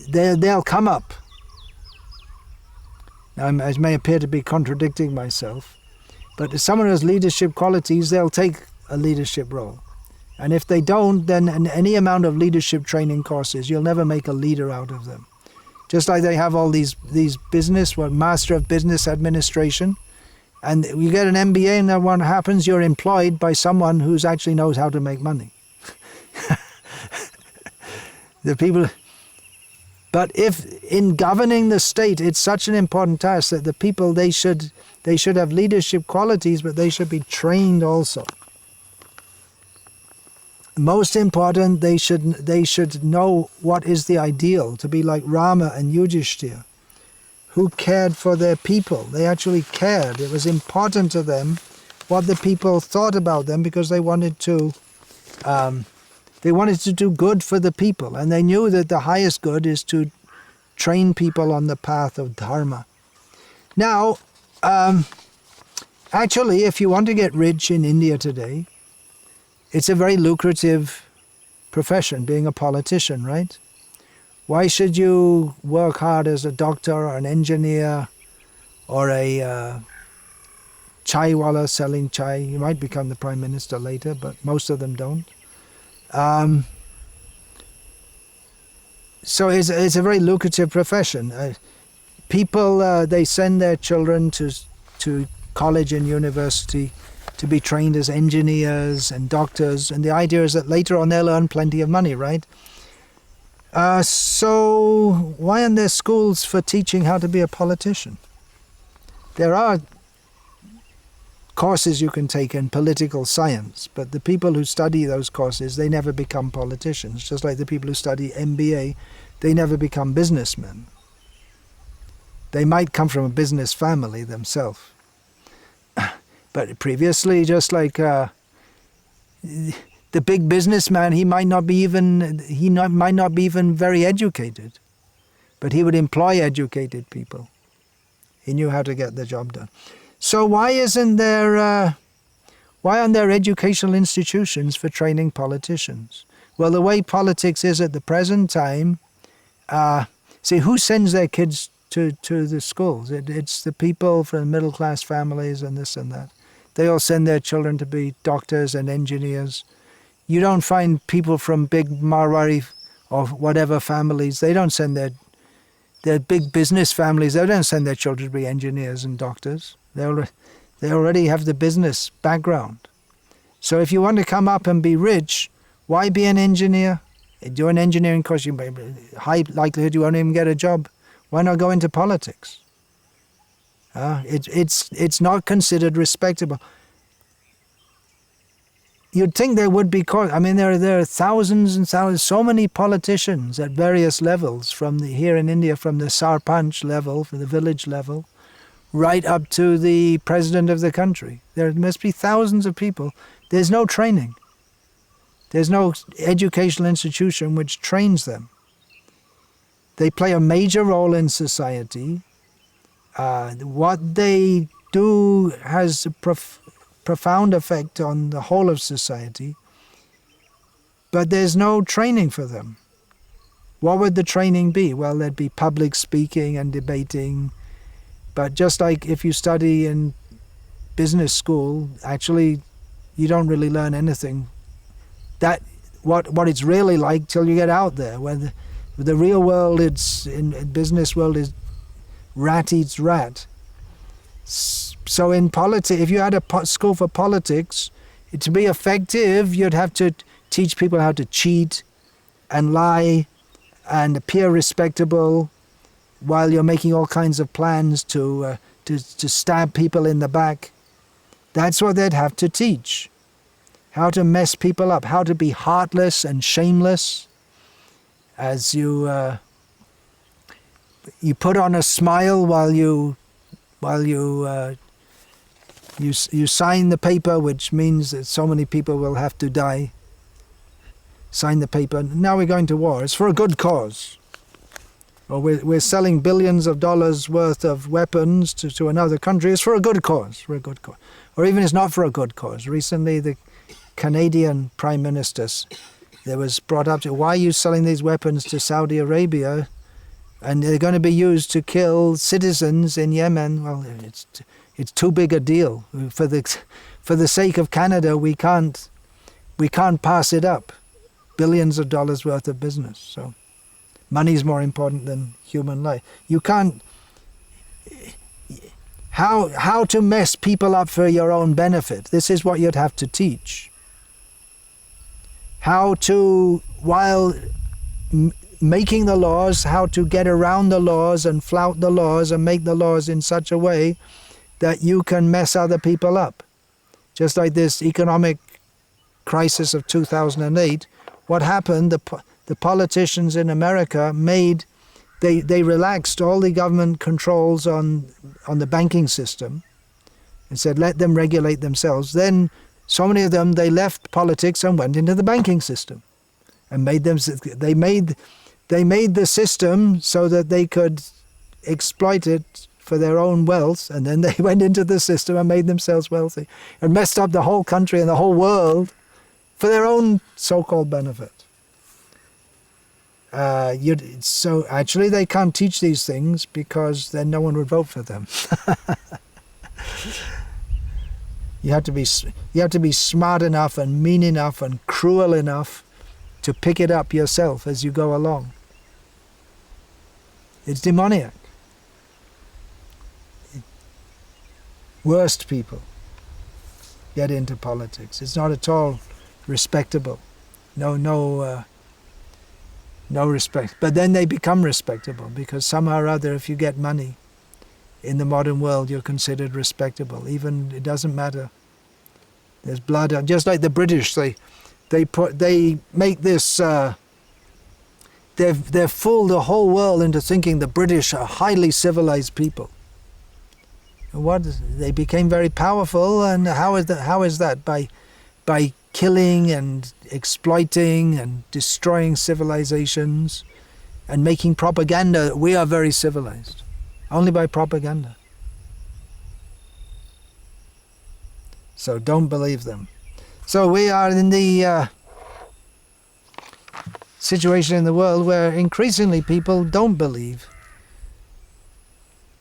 A: they'll come up. Now, I may appear to be contradicting myself, but if someone has leadership qualities, they'll take a leadership role. And if they don't, then in any amount of leadership training courses, you'll never make a leader out of them. Just like they have all these business, Master of Business Administration, and you get an MBA, and then what happens, you're employed by someone who actually knows how to make money. The people... But if in governing the state, it's such an important task that the people, they should have leadership qualities, but they should be trained also. Most important, they should know what is the ideal, to be like Rama and Yudhishthira, who cared for their people. They actually cared. It was important to them what the people thought about them, because they wanted to do good for the people, and they knew that the highest good is to train people on the path of dharma. Now, actually, if you want to get rich in India today, it's a very lucrative profession, being a politician, right? Why should you work hard as a doctor or an engineer or a chaiwala selling chai? You might become the prime minister later, but most of them don't. So it's a very lucrative profession. People, they send their children to college and university to be trained as engineers and doctors, and the idea is that later on they'll earn plenty of money, right? So why aren't there schools for teaching how to be a politician? There are courses you can take in political science, but the people who study those courses, they never become politicians. Just like the people who study MBA, they never become businessmen. They might come from a business family themselves. But previously, just like the big businessman, he might not be even very educated, but he would employ educated people. He knew how to get the job done. So why aren't there educational institutions for training politicians? Well, the way politics is at the present time, see, who sends their kids to the schools? It's the people from middle-class families and this and that. They all send their children to be doctors and engineers. You don't find people from big Marwari or whatever families, they don't send their big business families, they don't send their children to be engineers and doctors. They already have the business background. So if you want to come up and be rich, why be an engineer? Do an engineering course, high likelihood you won't even get a job. Why not go into politics? It's not considered respectable. You'd think there would be, there are thousands and thousands, so many politicians at various levels, here in India, from the sarpanch level, from the village level, right up to the president of the country. There must be thousands of people. There's no training. There's no educational institution which trains them. They play a major role in society. What they do has a profound effect on the whole of society, but there's no training for them. What would the training be? Well, there'd be public speaking and debating, but just like if you study in business school, actually you don't really learn anything. What it's really like till you get out there, when the real world, in business world, is rat eats rat. So in politics, if you had a school for politics, to be effective, you'd have to teach people how to cheat and lie and appear respectable while you're making all kinds of plans to stab people in the back. That's what they'd have to teach. How to mess people up, how to be heartless and shameless. As you put on a smile while you sign the paper, which means that so many people will have to die. Sign the paper. Now we're going to war. It's for a good cause. or we're selling billions of dollars worth of weapons to another country, it's for a good cause, Or even it's not for a good cause. Recently, the Canadian Prime Minister, there was brought up to, why are you selling these weapons to Saudi Arabia? And they're going to be used to kill citizens in Yemen. Well, it's too big a deal. For the sake of Canada, we can't pass it up. Billions of dollars worth of business. So money's more important than human life. You can't. How to mess people up for your own benefit. This is what you'd have to teach. How to, while making the laws, how to get around the laws and flout the laws and make the laws in such a way that you can mess other people up. Just like this economic crisis of 2008, what happened, the politicians in America they relaxed all the government controls on the banking system and said, let them regulate themselves. Then so many of them, they left politics and went into the banking system and they made the system so that they could exploit it for their own wealth, and then they went into the system and made themselves wealthy and messed up the whole country and the whole world for their own so-called benefit. So actually they can't teach these things because then no one would vote for them. You have to be smart enough and mean enough and cruel enough to pick it up yourself as you go along. It's demoniac. Worst people get into politics. It's not at all respectable. No respect. But then they become respectable because somehow or other, if you get money in the modern world, you're considered respectable. Even it doesn't matter. There's blood. Just like the British, they make this. They've fooled the whole world into thinking the British are highly civilized people. And they became very powerful, and how is that? By killing and exploiting and destroying civilizations and making propaganda that we are very civilized. Only by propaganda. So don't believe them. So we are in the situation in the world where increasingly people don't believe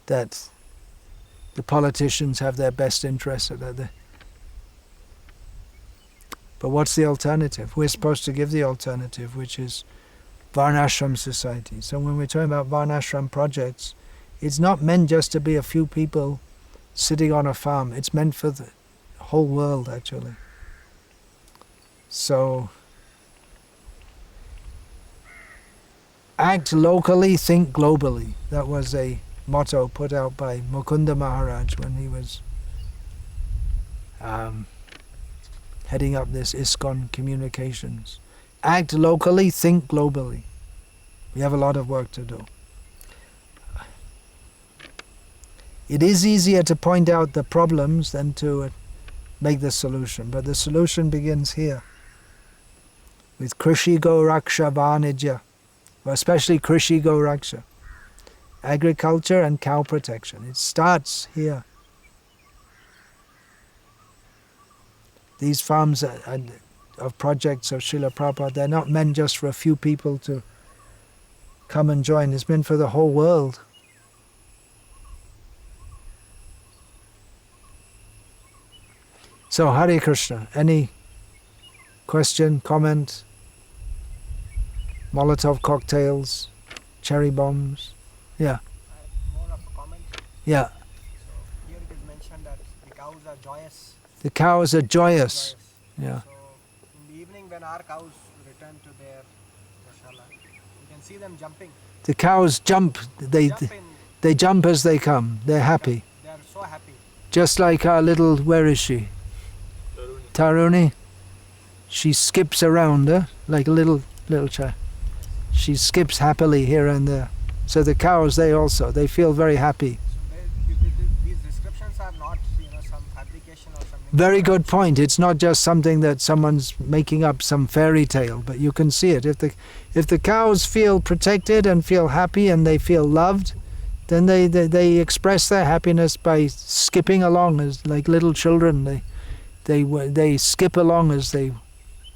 A: that the politicians have their best interests. But what's the alternative? We're supposed to give the alternative, which is Varnashram society. So when we're talking about Varnashram projects, it's not meant just to be a few people sitting on a farm. It's meant for the whole world, actually. So, act locally, think globally. That was a motto put out by Mukunda Maharaj when he was heading up this ISKCON communications. Act locally, think globally. We have a lot of work to do. It is easier to point out the problems than to make the solution, but the solution begins here with Krishi Go Raksha Vanijya, especially Krishi Go Raksha, agriculture and cow protection. It starts here. These farms of projects of Srila Prabhupada, they're not meant just for a few people to come and join. It's meant for the whole world. So, Hare Krishna. Any question, comment? Molotov cocktails, cherry bombs? Yeah.
B: More of a comment.
A: Yeah.
B: So here it is mentioned that the cows are joyous.
A: The cows are joyous. Yeah.
B: So in the evening when our cows return to their masala, you can see them jumping.
A: The cows jump. They jump as they come. They're happy.
B: They are so happy.
A: Just like our little, where is she? Taruni. She skips around, like a little child. She skips happily here and there. So the cows, they feel very happy.
B: So these descriptions are not, some fabrication or something.
A: Very good point. It's not just something that someone's making up some fairy tale, but you can see it. If the cows feel protected and feel happy and they feel loved, then they express their happiness by skipping along as like little children. They skip along as they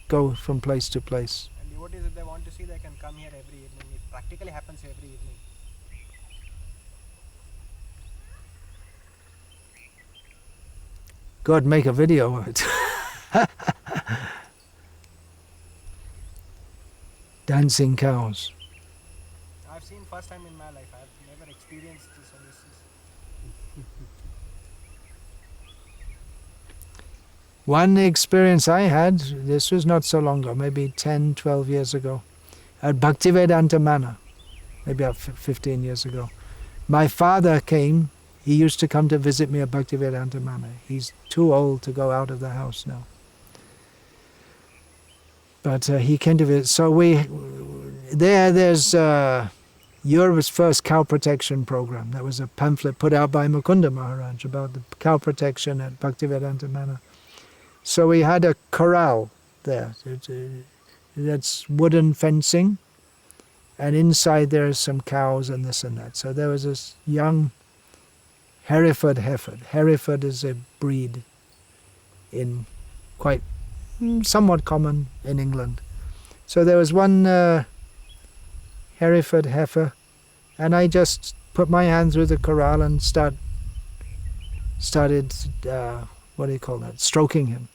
A: go from place to place.
B: And devotees, if they want to see, they can come here every evening. It practically happens every evening.
A: God, make a video of it. Dancing cows.
B: I've seen first time in my life. I've never experienced this. So this is
A: One experience I had, this was not so long ago, maybe 10, 12 years ago, at Bhaktivedanta Manor, maybe about 15 years ago. My father came. He used to come to visit me at Bhaktivedanta Manor. He's too old to go out of the house now. But he came to visit. So there's Europe's first cow protection program. That was a pamphlet put out by Mukunda Maharaj about the cow protection at Bhaktivedanta Manor. So we had a corral there. That's wooden fencing. And inside there are some cows and this and that. So there was this young Hereford heifer. Hereford is a breed in quite somewhat common in England. So there was one Hereford heifer, and I just put my hand through the corral and started stroking him.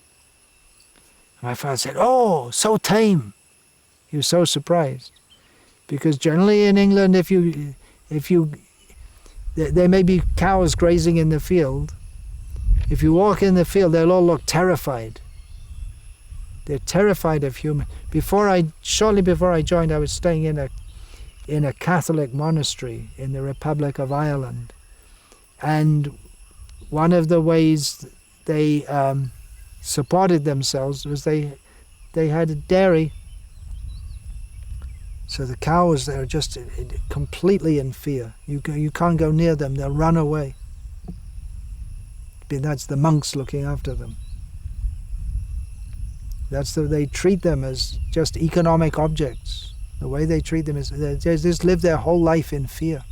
A: My father said, "Oh, so tame." He was so surprised, because generally in England, if you there may be cows grazing in the field. If you walk in the field, they'll all look terrified. They're terrified of human. Shortly before I joined, I was staying in a Catholic monastery in the Republic of Ireland, and one of the ways they supported themselves was they had a dairy. So the cows, they're just completely in fear. You can't go near them, they'll run away. That's the monks looking after them. They treat them as just economic objects. The way they treat them is they just live their whole life in fear.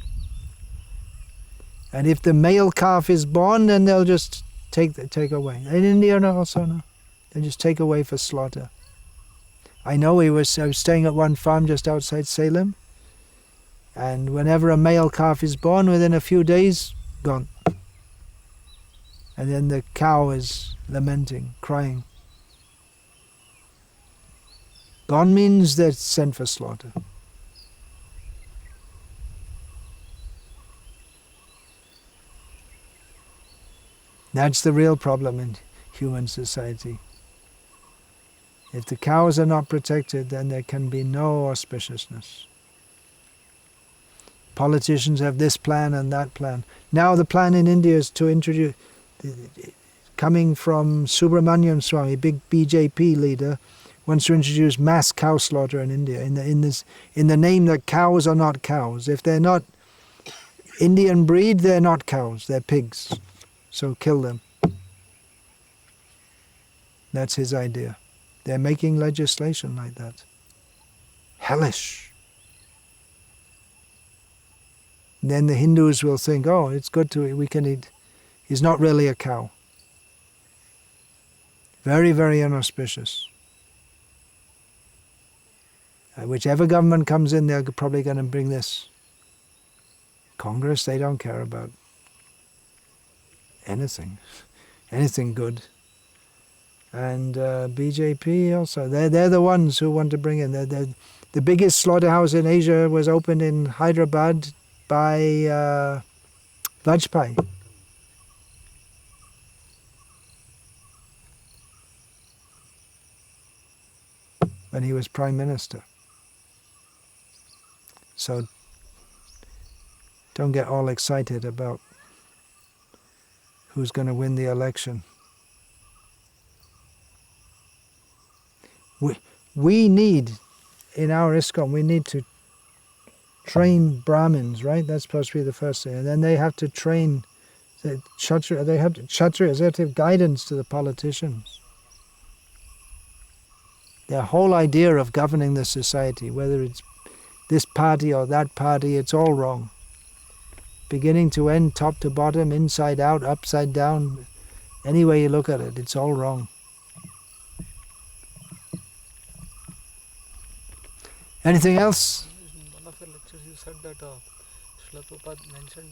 A: And if the male calf is born, then they'll just take away. In India also, no. They just take away for slaughter. I know I was staying at one farm just outside Salem, and whenever a male calf is born, within a few days, gone. And then the cow is lamenting, crying. Gone means they're sent for slaughter. That's the real problem in human society. If the cows are not protected, then there can be no auspiciousness. Politicians have this plan and that plan. Now the plan in India is to introduce, coming from Subramanian Swami, big BJP leader, wants to introduce mass cow slaughter in India in the name that cows are not cows. If they're not Indian breed, they're not cows, they're pigs. So kill them. That's his idea. They're making legislation like that. Hellish. Then the Hindus will think, oh, it's good to eat, we can eat. He's not really a cow. Very, very inauspicious. Whichever government comes in, they're probably going to bring this. Congress, they don't care about anything good. And BJP also, they're the ones who want to bring in. The biggest slaughterhouse in Asia was opened in Hyderabad by Vajpayee. When he was Prime Minister. So don't get all excited about who's going to win the election. We need, in our ISKCON, we need to train Brahmins, right? That's supposed to be the first thing. And then they have to train Kshatriyas, they have to give guidance to the politicians. Their whole idea of governing the society, whether it's this party or that party, it's all wrong. Beginning to end, top to bottom, inside out, upside down, any way you look at it, it's all wrong. Anything else?
C: In one of your lectures, you said that Srila Prabhupada mentioned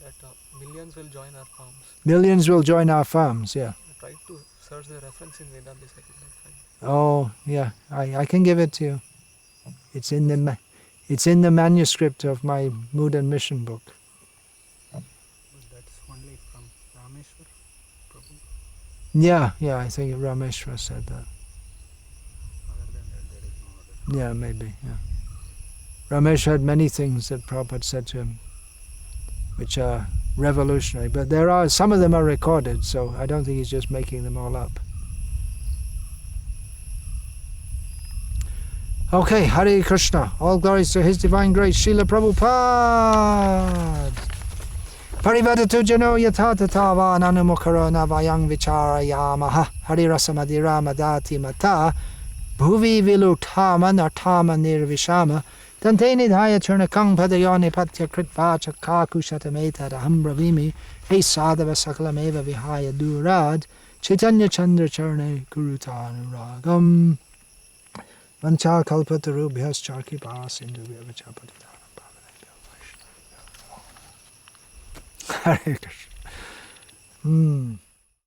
C: that millions will join our farms.
A: Millions will join our farms, yeah.
C: I tried to search the reference in Vedanta, I couldn't find it.
A: Oh, yeah, I can give it to you. It's in the manuscript of my Mood and Mission book.
B: But that's only from Rameshwar Prabhu.
A: Yeah, I think Rameshwar said that.
B: Other than that, there is no other.
A: Yeah, maybe, yeah. Ramesh had many things that Prabhupada said to him, which are revolutionary, but some of them are recorded, so I don't think he's just making them all up. Okay, Hare Krishna. All glories to His Divine Grace, Srila Prabhupada. Parivadatu jano yatha tatava nanumukaro navayang vicharayamaha Hare rasamadira madati mata bhuvi vilutama nartama nirvishama Dante nidhaya churnakang padayoni patya kritva chakaku shatameta raham bravimi He sadhava sakalameva vihaya durad Chaitanya chandra charne gurutanuragam Vancha kalpatarubhyas charki pasindu vyavachapatidana bhavanebhyo Vaishnava. Hare Krishna.